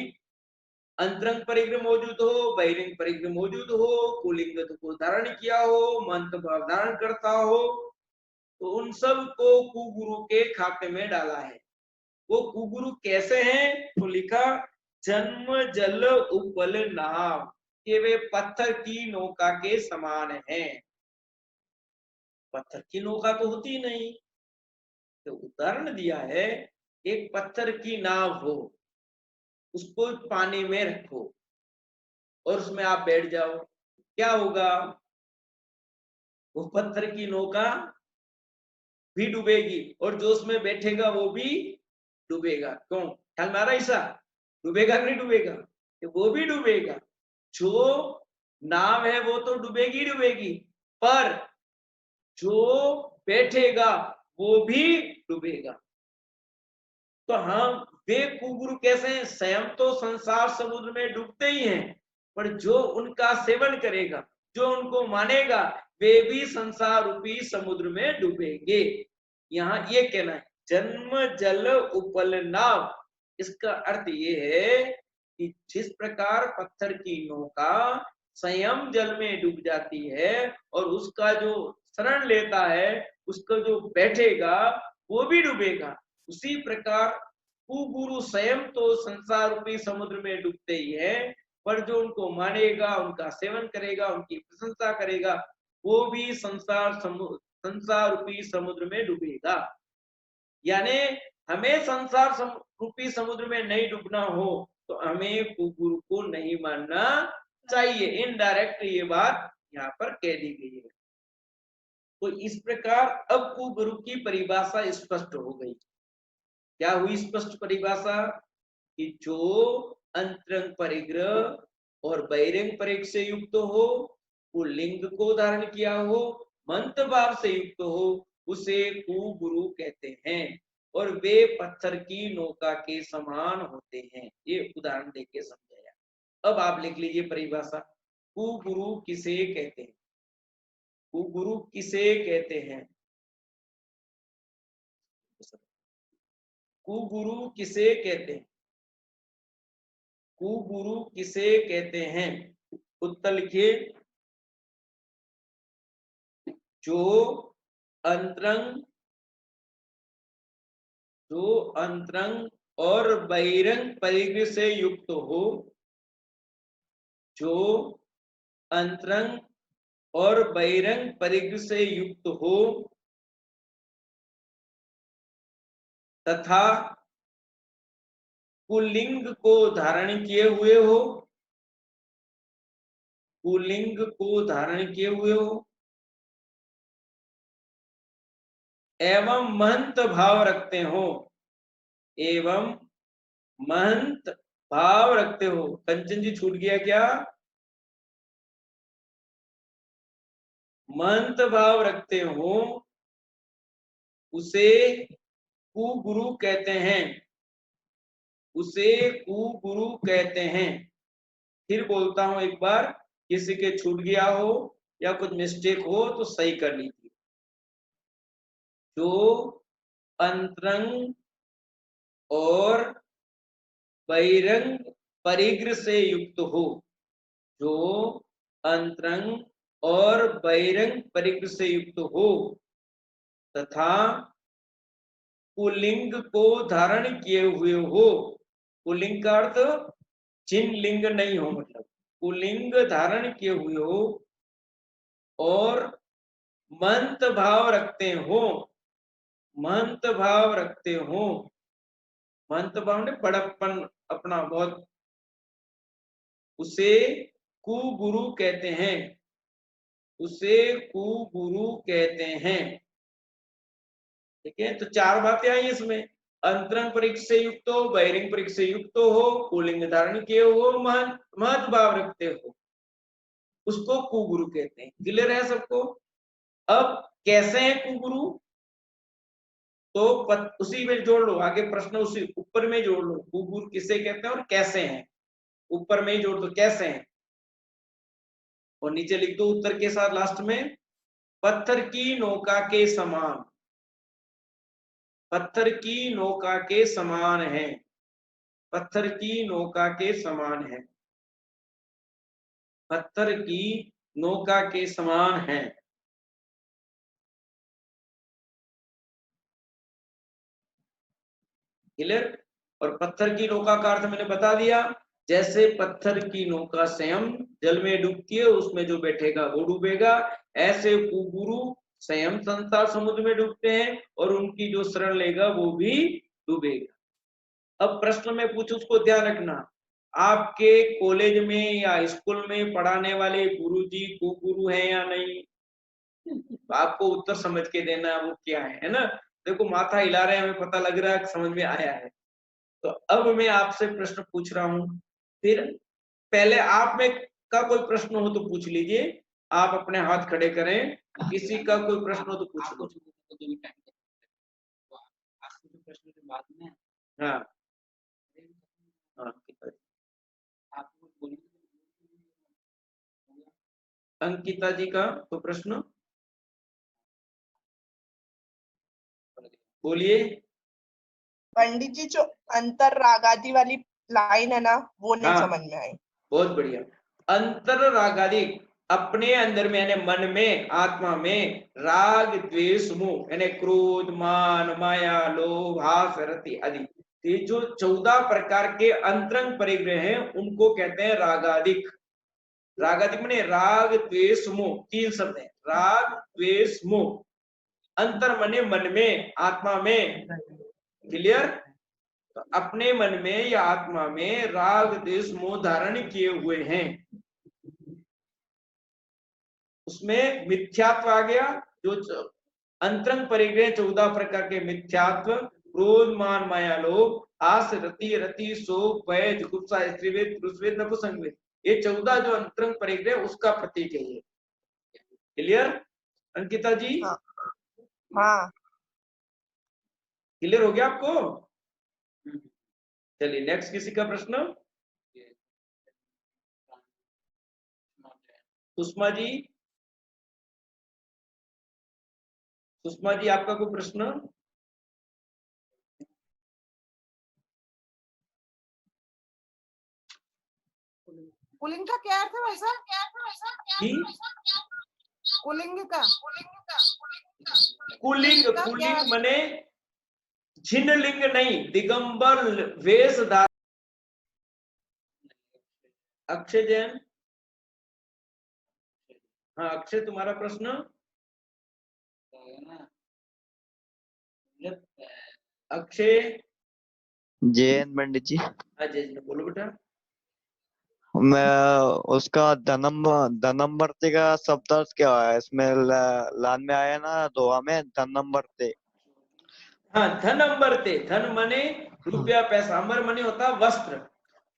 अंतरंग परिग्रह मौजूद हो, बहिरंग परिग्रह मौजूद हो, कुलिंग को धारण किया हो, मंत भाव धारण करता हो, तो उन सब को कुगुरु के खाते में डाला है। वो कुगुरु कैसे हैं? तो लिखा जन्म जल उपल नाव, कि वे पत्थर की नौका के समान हैं। पत्थर की नौका तो होती नहीं, तो उदाहरण दिया है, एक पत्थर की नाव हो, उसको पानी में रखो और उसमें आप बैठ जाओ, क्या होगा? वो पत्थर की नौका भी डूबेगी और जो उसमें बैठेगा वो भी डूबेगा। क्यों? ख्याल में आ रहा? ऐसा डूबेगा कि नहीं डूबेगा? वो भी डूबेगा। जो नाव है वो तो डूबेगी डूबेगी, पर जो बैठेगा वो भी डूबेगा। तो हम वे कुगुरु कैसे हैं? स्वयं तो संसार समुद्र में डूबते ही हैं, पर जो उनका सेवन करेगा, जो उनको मानेगा, वे भी संसार रूपी समुद्र में डूबेंगे। यहाँ ये कहना है जन्म जल उपल नाव। इसका अर्थ ये है कि जिस प्रकार पत्थर की नौका स्वयं जल में डूब जाती है और उसका जो शरण लेता है, उसका जो बैठेगा वो भी डूबेगा, उसी प्रकार कुगुरु स्वयं तो संसार रूपी समुद्र में डूबते ही है, पर जो उनको मानेगा, उनका सेवन करेगा, उनकी प्रशंसा करेगा, वो भी संसार रूपी समुद्र में डूबेगा। यानी हमें संसार रूपी समुद्र में नहीं डूबना हो तो हमें कुगुरु को नहीं मानना चाहिए। इनडायरेक्ट ये बात यहाँ पर कह दी गई है। तो इस प्रकार अब कुगुरु की परिभाषा स्पष्ट हो गई। क्या हुई स्पष्ट परिभाषा? कि जो अंतरंग परिग्रह और बहिरंग परिग्रह से युक्त हो, वो लिंग को धारण किया हो, मंत्र भाव से युक्त हो, उसे कुगुरु कहते हैं और वे पत्थर की नौका के समान होते हैं। ये उदाहरण देके समझाया। अब आप लिख लीजिए परिभाषा। कुगुरु किसे कहते हैं? कुगुरु किसे कहते हैं? कुगुरु किसे कहते हैं? कुगुरु किसे कहते हैं? उत्तर लिखिए। जो अंतरंग और बहिरंग परिग्रह से युक्त हो, जो अंतरंग और बहिरंग परिग्रह से युक्त हो तथा कुलिंग को धारण किए हुए हो, कुलिंग को धारण किए हुए हो एवं महंत भाव रखते हो, एवं महंत भाव रखते हो। कंचन जी छूट गया क्या? महंत भाव रखते हो, उसे कुगुरु कहते हैं, उसे कुगुरु कहते हैं। फिर बोलता हूं एक बार, किसी के छूट गया हो या कुछ मिस्टेक हो तो सही कर लीजिए। जो अंतरंग और बहिरंग परिग्रह से युक्त हो, जो अंतरंग और बहिरंग परिग्रह से युक्त हो तथा पुल्लिंग को धारण किए हुए हो। पुल्लिंग का अर्थ चिन्ह लिंग नहीं हो, मतलब पुल्लिंग धारण किए हुए हो और मंत भाव रखते हो, मंत भाव रखते हो। मंत भाव ने बड़प्पन अपना बहुत, उसे कुगुरु कहते हैं, उसे कुगुरु कहते हैं। ठीक है, तो चार बातें आई इसमें। अंतरंग परिग्रह से युक्त हो, बहिरंग परिग्रह से युक्त हो, पुल्लिंग धारण किए हो, महत भाव रखते हो, उसको कुगुरु कहते हैं। क्लियर है सबको? अब कैसे है कुगुरु? तो उसी में जोड़ लो, आगे प्रश्न उसी ऊपर में जोड़ लो। कुगुरु किसे कहते हैं और कैसे हैं, ऊपर में ही जोड़ दो कैसे हैं, और नीचे लिख दो उत्तर के साथ लास्ट में, पत्थर की नौका के समान, पत्थर की नौका के समान है, पत्थर की नौका के समान है, पत्थर की नौका के समान है। क्लियर? और पत्थर की नौका का अर्थ मैंने बता दिया, जैसे पत्थर की नौका स्वयं जल में डूबती है, उसमें जो बैठेगा वो डूबेगा, ऐसे कुगुरु स्वयं संसार समुद्र में डूबते हैं और उनकी जो शरण लेगा वो भी डूबेगा। अब प्रश्न में पूछूं, उसको ध्यान रखना, आपके कॉलेज में या स्कूल में पढ़ाने वाले गुरुजी कुगुरु हैं या नहीं? आपको उत्तर समझ के देना है वो क्या है ना? देखो माथा हिला रहे हैं, हमें पता लग रहा है समझ में आया है। तो अब मैं आपसे प्रश्न पूछ रहा हूं, फिर पहले आप में का कोई प्रश्न हो तो पूछ लीजिए। आप अपने हाथ खड़े करें, किसी का कोई प्रश्न हो तो पूछ लो।
प्रश्न के बाद में
हाँ हाँ, अंकिता जी का तो प्रश्न बोलिए।
पंडित जी, जो अंतर रागादि वाली लाइन है ना, वो नहीं
हाँ,
समझ में आई।
बहुत बढ़िया। अंतर रागादि, अपने अंदर में यानी मन में, आत्मा में राग द्वेष मोह यानी क्रोध मान माया लोभ हास रति आदि, ये जो 14 प्रकार के अंतरंग परिग्रह हैं उनको कहते हैं रागादिक। रागादिक माने राग द्वेष मोह, 3 शब्द है, राग द्वेष मोह। अंतर मने मन में, आत्मा में। क्लियर? तो अपने मन में या आत्मा में राग द्वेष मोह धारण किए हुए हैं, उसमें मिथ्यात्व आ गया। जो अंतरंग परिग्रह 14 प्रकार के मिथ्यात्व, क्रोध मान माया लोभ आस रति रति शोक भय जुगुप्सा स्त्रीवेद पुरुषवेद नपुंसकवेद, ये 14 जो अंतरंग परिग्रह उसका प्रतीक है ये। क्लियर अंकिता जी?
हाँ हाँ,
क्लियर हो गया आपको? चलिए नेक्स्ट किसी का प्रश्न। सुषमा जी, सुषमा जी आपका कोई प्रश्न?
कुलिंग का क्या अर्थ है वैसा?
जी?
कुलिंग का
कुलिंग,
क्या
कुलिंग मने छिन्नलिंग नहीं, दिगंबर वेश धारण। अक्षय जैन, हाँ अक्षय तुम्हारा प्रश्न। अक्षय
जैन पंडित जी,
अजय जी बोलो बेटा।
मैं उसका धनम्बरते का शब्द अर्थ क्या है इसमें? लान में आया ना दोहा में, धनम्बरते।
हाँ धन अंबरते, धन मने रुपया पैसा, अंबर मने होता है वस्त्र।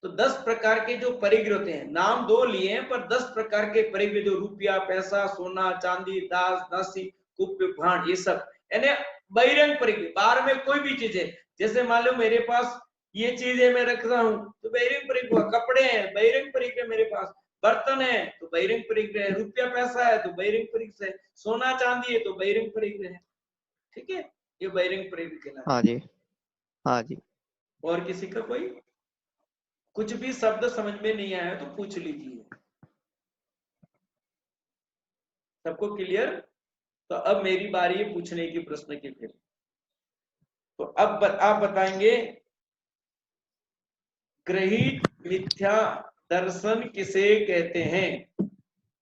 तो 10 प्रकार के जो परिग्रह होते हैं, नाम 2 लिए हैं पर 10 प्रकार के परिग्रह, जो रुपया पैसा सोना चांदी दास दासी कुप्य भांड, ये सब यानी बहिरंग परिग्रह। बाहर में कोई भी चीज है, जैसे मान लो मेरे पास ये चीज है मैं रख रहा हूं तो बहिरंग परिग्रह, कपड़े हैं बहिरंग परिग्रह, मेरे पास बर्तन है तो बहिरंग परिग्रह है, रुपया पैसा है तो बहिरंग परिग्रह है, सोना चांदी है तो बहिरंग परिग्रह है। ठीक है, ये बहिरंग परिग्रह कहलाता है।
हाँ जी, हाँ जी।
और किसी का कोई कुछ भी शब्द समझ में नहीं आया तो पूछ लीजिए। सबको क्लियर? तो अब मेरी बारी है पूछने की प्रश्न की। फिर तो अब आप बताएंगे ग्रहित मिथ्या दर्शन किसे कहते हैं?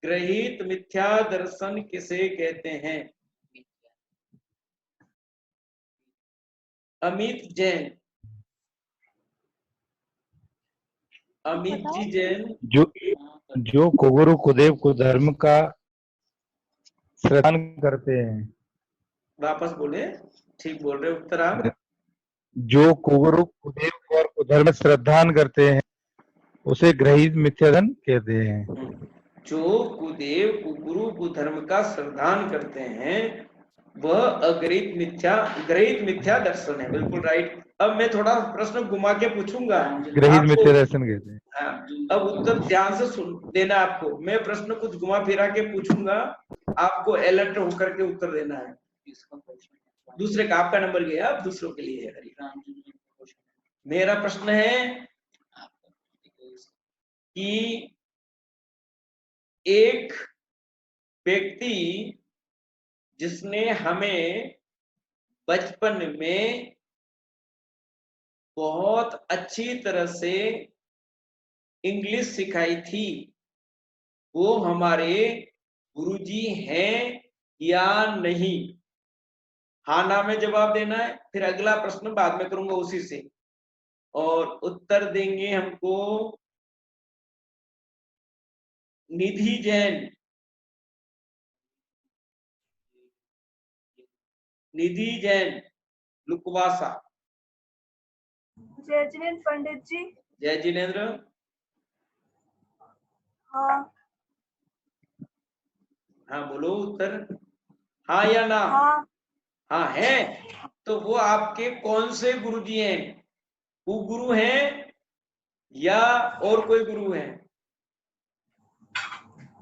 ग्रहित मिथ्या दर्शन किसे कहते हैं? अमित जैन, अमित जी जैन।
जो कुगुरु कुदेव कुधर्म का श्रद्धान करते हैं।
वापस बोले, ठीक बोल रहे उत्तर आप।
जो कुगुरु कुदेव और कुधर्म श्रद्धान करते हैं उसे ग्रहित मिथ्याधन कहते हैं।
जो कुदेव कुगुरु कुधर्म का श्रद्धान करते हैं वह अग्रहित मिथ्या, ग्रहित मिथ्या दर्शन है। बिल्कुल राइट। अब मैं थोड़ा प्रश्न घुमा के पूछूंगा,
ग्रहित मिथ्या दर्शन कहते हैं।
अब उत्तर ध्यान से सुन देना आपको। मैं प्रश्न कुछ घुमा फिरा के पूछूंगा, आपको अलर्ट होकर के उत्तर देना है। दूसरे का आपका नंबर गया, अब दूसरों के लिए है। मेरा प्रश्न है कि एक व्यक्ति जिसने हमें बचपन में बहुत अच्छी तरह से इंग्लिश सिखाई थी, वो हमारे गुरुजी हैं या नहीं? हाँ ना में जवाब देना है, फिर अगला प्रश्न बाद में करूंगा उसी से। और उत्तर देंगे हमको निधि जैन। निधि जैन लुकवासा।
जय जिनेन्द्र पंडित जी।
जय जिनेन्द्र।
हाँ
हाँ बोलो उत्तर, हाँ या ना?
हाँ
हाँ है। तो वो आपके कौन से गुरुजी हैं? कुगुरु हैं या और कोई गुरु है?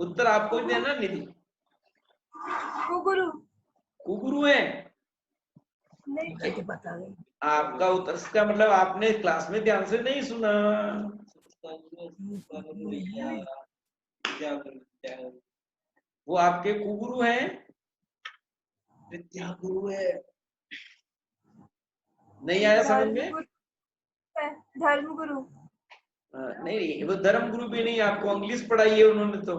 उत्तर आपको ही देना निधि।
कुगुरु
कुगुरु है
नहीं
आपका उत्तर। इसका मतलब आपने क्लास में ध्यान से नहीं सुना। वो आपके कुगुरु हैं, विद्या गुरु है। नहीं आया समझ में?
धर्म गुरु
नहीं, वो धर्म गुरु भी नहीं, आपको इंग्लिश पढ़ाई है उन्होंने तो।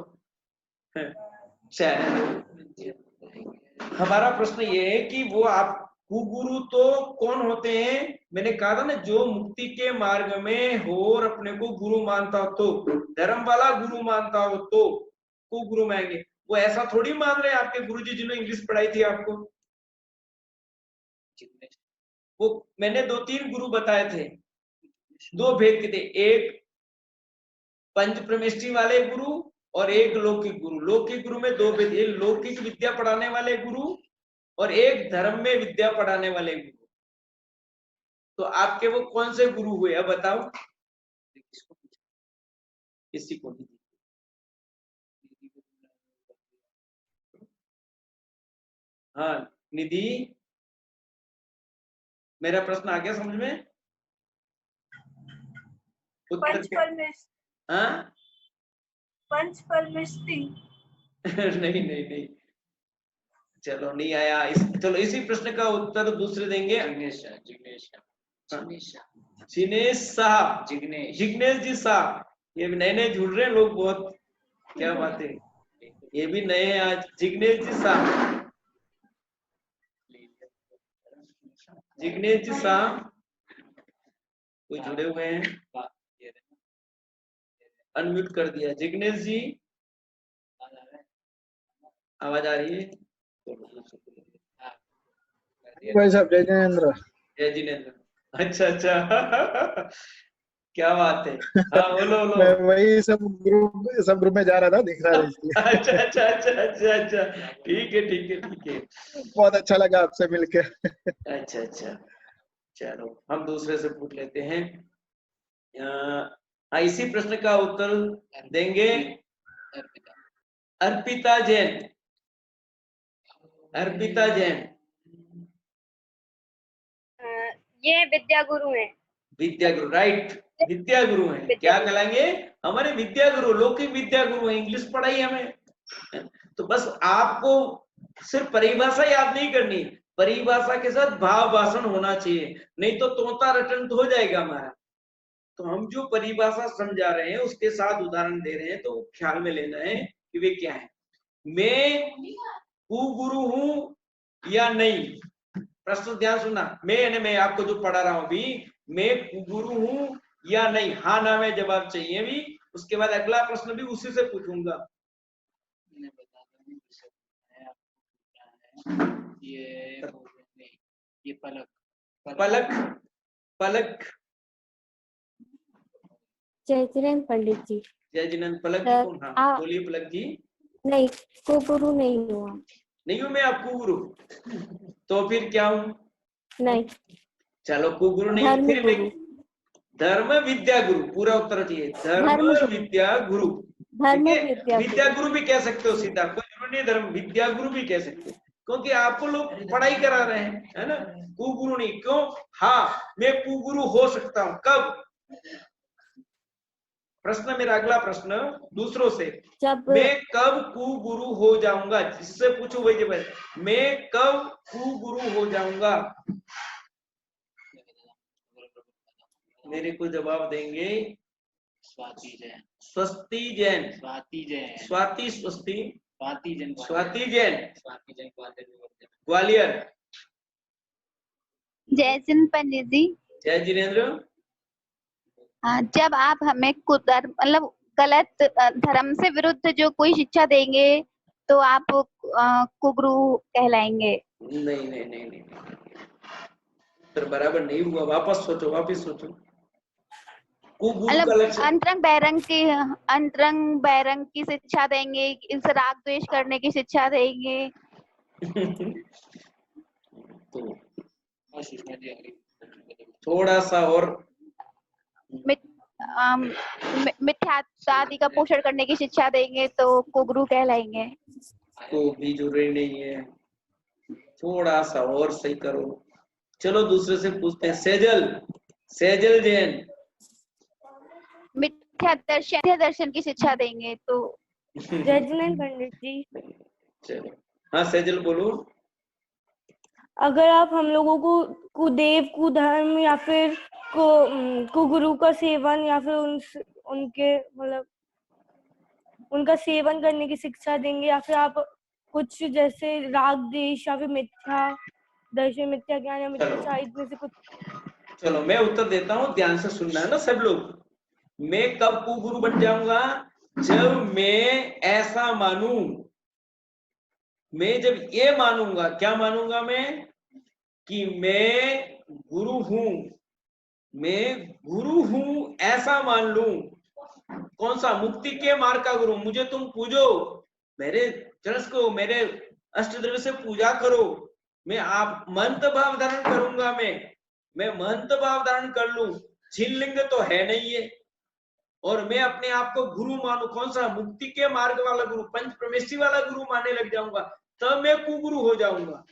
हमारा प्रश्न ये है कि वो आप कुगुरु तो कौन होते हैं? मैंने कहा था ना, जो मुक्ति के मार्ग में हो और अपने को गुरु मानता हो, तो धर्म वाला गुरु मानता हो तो कुगुरु मानेंगे। वो ऐसा थोड़ी मान रहे हैं आपके गुरुजी जिन्होंने इंग्लिश पढ़ाई थी आपको। वो मैंने 2-3 गुरु बताए थे, 2 भेद के थे, एक पंच प्रमिष्टि वाले गुरु और एक लौकिक गुरु। लौकिक गुरु में 2 भेद, एक लौकिक विद्या पढ़ाने वाले गुरु और एक धर्म में विद्या पढ़ाने वाले गुरु। तो आपके वो कौन से गुरु हुए अब बताओ? किसी को नहीं। हाँ निधि, मेरा प्रश्न आ गया समझ में? उत्तर हाँ
पंच परमिष्टि
नहीं नहीं नहीं, चलो नहीं आया चलो इसी प्रश्न का उत्तर दूसरे देंगे। जिग्नेश साहब, जिग्नेश जी साहब, ये भी नए नए जुड़ रहे हैं लोग बहुत, क्या बात है, ये भी नए हैं आज। जिग्नेश जी साहब, जिग्नेश जी साहब कोई जुड़े हुए हैं? अनम्यूट कर दिया। जिग्नेश जी आवाज आ रही है?
भाई साहब जय जिनेंद्र।
जय जिनेंद्र, अच्छा अच्छा क्या बात है। हाँ बोलो बोलो।
मैं वही सब ग्रुप में जा रहा था, दिख रहा था इसलिए।
अच्छा अच्छा अच्छा अच्छा अच्छा, ठीक है ठीक है ठीक है,
बहुत अच्छा लगा आपसे मिलके।
अच्छा अच्छा, चलो हम दूसरे से पूछ लेते हैं। इसी प्रश्न का उत्तर देंगे अर्पिता जैन। अर्पिता जैन
ये विद्या गुरु है।
विद्या गुरु, राइट, विद्या गुरु है। क्या कहलाएंगे? हमारे विद्या गुरु, लौकिक विद्या गुरु है। इंग्लिश पढ़ाई हमें, तो बस आपको सिर्फ परिभाषा याद नहीं करनी, परिभाषा के साथ भाव भाषण होना चाहिए, नहीं तो तोता रटन तो हो जाएगा हमारा। तो हम जो परिभाषा समझा रहे हैं उसके साथ उदाहरण दे रहे हैं, तो ख्याल में लेना है कि वे क्या है। मैं कुगुरु हूं या नहीं? प्रश्न ध्यान सुनना, मैं आपको जो पढ़ा रहा हूं अभी, मैं कुगुरु हूं या नहीं? हाँ ना में जवाब चाहिए भी। उसके बाद अगला प्रश्न भी उसी से पूछूंगा।
ये पलक
पलक पलक
जय जिनेंद्र पंडित जी।
जय जिनेंद्र, पलक की कौन? हाँ बोलिए पलक जी।
नहीं, कुगुरु नहीं हुआ।
नहीं हूं मैं आपको गुरु, तो फिर क्या हूं?
नहीं,
चलो कुगुरु नहीं,
धर्म
फिर
गुरु।
धर्म विद्या गुरु, पूरा उत्तर चाहिए। धर्म विद्या गुरु,
धर्म
विद्या गुरु भी कह सकते हो सीधा, कोई जरूरी नहीं, धर्म विद्या गुरु भी कह सकते हो, क्योंकि आपको लोग पढ़ाई करा रहे हैं, है ना। कुगुरु नहीं, क्यों? हाँ मैं कुगुरु हो सकता हूँ, कब? प्रश्न मेरा अगला प्रश्न दूसरों से, मैं कब कुगुरु हो जाऊंगा? जिससे पूछो वही जवाब, मैं कब कुगुरु हो जाऊंगा? मेरे को जवाब देंगे
स्वाति जैन।
स्वस्ति जैन,
स्वाति जैन,
स्वाति स्वस्ति,
स्वाति जैन,
स्वाति जैन,
स्वाति जैन
ग्वालियर।
जय जिनेंद्र पंडित जी।
जय जिनेंद्र।
जब आप हमें कुधर्म मतलब गलत धर्म से विरुद्ध जो कोई शिक्षा देंगे तो आप कुगुरु कहलाएंगे।
नहीं नहीं नहीं नहीं, तो बराबर नहीं हुआ। वापस सोचो, वापस सोचो। कुगुरु का
मतलब
लक्षण
अंतरंग बैरंग की शिक्षा देंगे, इस राग द्वेष करने की शिक्षा देंगे।
तो थोड़ा सा और
मिथ्यात्व आदि का पोषण करने की शिक्षा देंगे तो कुगुरु कहलाएंगे।
तो भी जरूरी नहीं है, थोड़ा सा और सही करो। चलो दूसरे से पूछते हैं। सेजल जैन।
मिथ्या दर्शन की शिक्षा देंगे तो
जजमेंट पंडित जी।
चलो हाँ सेजल बोलो।
अगर आप हम लोगों को कुदेव कुधर्म या फिर कुगुरु का सेवन या फिर उनके मतलब उनका सेवन करने की शिक्षा देंगे, या फिर आप कुछ जैसे राग देश या फिर मिथ्या दर्शन, मिथ्या ज्ञान या मिथ्या चारित्र में से कुछ।
चलो मैं उत्तर देता हूँ, ध्यान से सुनना है ना सब लोग। मैं कब कुगुरु बन जाऊंगा? जब मैं ऐसा मानूं, मैं जब ये मानूंगा, क्या मानूंगा मैं? कि मैं गुरु हूं, मैं गुरु हूं ऐसा मान लूं। कौन सा? मुक्ति के मार्ग का गुरु। मुझे तुम पूजो, मेरे चरस को, मेरे अष्टद्रव्य से पूजा करो, मैं आप महंत भाव धारण करूंगा। मैं महंत भाव धारण कर लूं, झिल्लिंग तो है नहीं है, और मैं अपने आप को गुरु मानू। कौन सा? मुक्ति के मार्ग वाला गुरु, पंच प्रमेशी वाला गुरु मानने लग जाऊंगा, तब मैं कुगुरु हो जाऊंगा।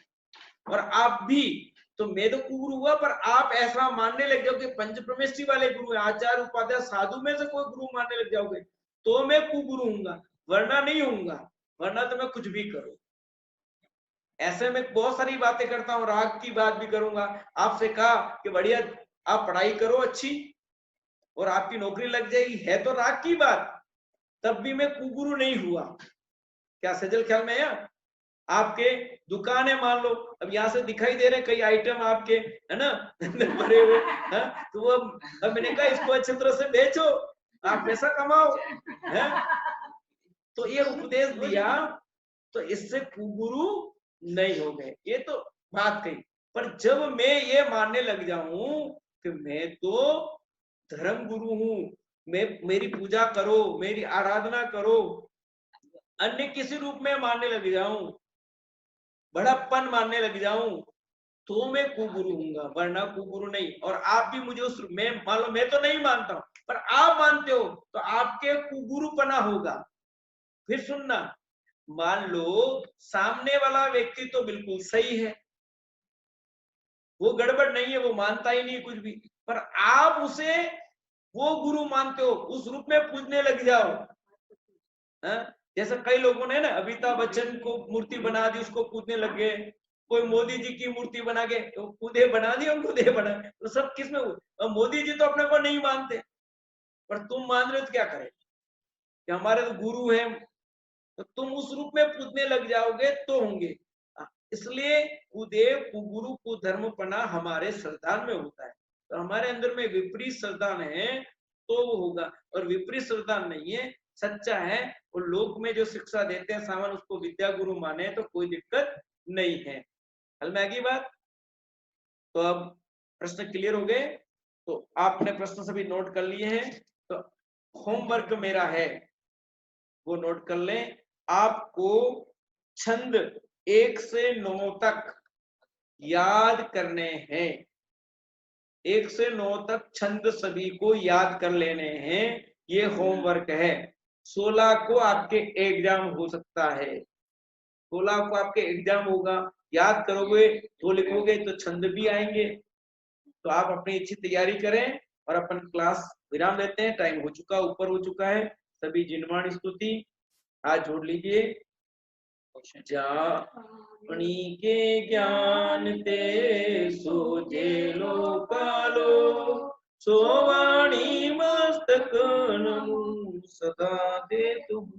और आप भी, तो मैं तो कुगुरु हुआ, पर आप ऐसा मानने लग जाओगे पंच प्रमेशी वाले गुरु है, आचार्य उपाध्याय साधु में से कोई गुरु मानने लग जाओगे, तो मैं कुगुरु हूंगा, वरना नहीं हूंगा। वरना तो मैं कुछ भी करूं। ऐसे में बहुत सारी बातें करता हूँ, राग की बात भी करूंगा। आपसे कहा कि बढ़िया आप पढ़ाई करो अच्छी और आपकी नौकरी लग जाएगी, है तो राग की बात, तब भी मैं कुगुरु नहीं हुआ। क्या सजल ख्याल में है? आपके दुकान है मान लो, अब यहाँ से दिखाई दे रहे कई आइटम आपके, है ना, भरे हुए, तो वो अब मैंने कहा इसको अच्छी तरह से बेचो, आप पैसा कमाओ, है? तो ये उपदेश दिया, तो इससे कुगुरु नहीं हो गए, ये तो बात कही। पर जब मैं ये मानने लग जाऊं कि मैं तो धर्म गुरु हूं, मैं, मेरी पूजा करो, मेरी आराधना करो, अन्य किसी रूप में मानने लग जाऊं, बड़प्पन मानने लग जाऊं, तो मैं कुगुरु हूंगा, वरना कुगुरु नहीं। और आप भी मुझे उस, मैं मान लो मैं तो नहीं मानता हूं, पर आप मानते हो, तो आपके कुगुरुपना होगा। फिर सुनना, मान लो सामने वाला व्यक्ति तो बिल्कुल सही है, वो गड़बड़ नहीं है, वो मानता ही नहीं कुछ भी, पर आप उसे वो गुरु मानते हो, उस रूप में पूजने लग जाओ। जैसे कई लोगों ने ना अमिताभ बच्चन को मूर्ति बना दी, उसको पूजने लग गए। कोई मोदी जी की मूर्ति बना के खुदे बना दी, और खुदे बना, तो सब किसमें हुए? मोदी जी तो अपने को नहीं मानते, पर तुम मान रहे हो तो क्या करें, कि हमारे तो गुरु हैं, तो तुम उस रूप में पूजने लग जाओगे तो होंगे। इसलिए कुदेव कुगुरु कुधर्मपना हमारे श्रद्धान में होता है, तो हमारे अंदर में विपरीत श्रद्धान है तो वो होगा, और विपरीत श्रद्धान नहीं है, सच्चा है, और लोक में जो शिक्षा देते हैं सामान उसको विद्या गुरु माने तो कोई दिक्कत नहीं है। हल में आगे बात। तो अब प्रश्न क्लियर हो गए, तो आपने प्रश्न सभी नोट कर लिए हैं, तो होमवर्क मेरा है वो नोट कर लें। आपको छंद 1 से 9 तक याद करने हैं, 1 से 9 तक छंद सभी को याद कर लेने हैं, ये होमवर्क है। 16 को आपके एग्जाम हो सकता है, 16 को आपके एग्जाम होगा, याद करोगे तो लिखोगे तो छंद भी आएंगे। तो आप अपनी अच्छी तैयारी करें, और अपन क्लास विराम लेते हैं, टाइम हो चुका, ऊपर हो चुका है। सभी जिनवाणी स्तुति हाथ जोड़ लीजिए। जापनी के ज्ञान ते सोजे लोकालो, सोवाणी मस्तक नमु सदा दे तुम।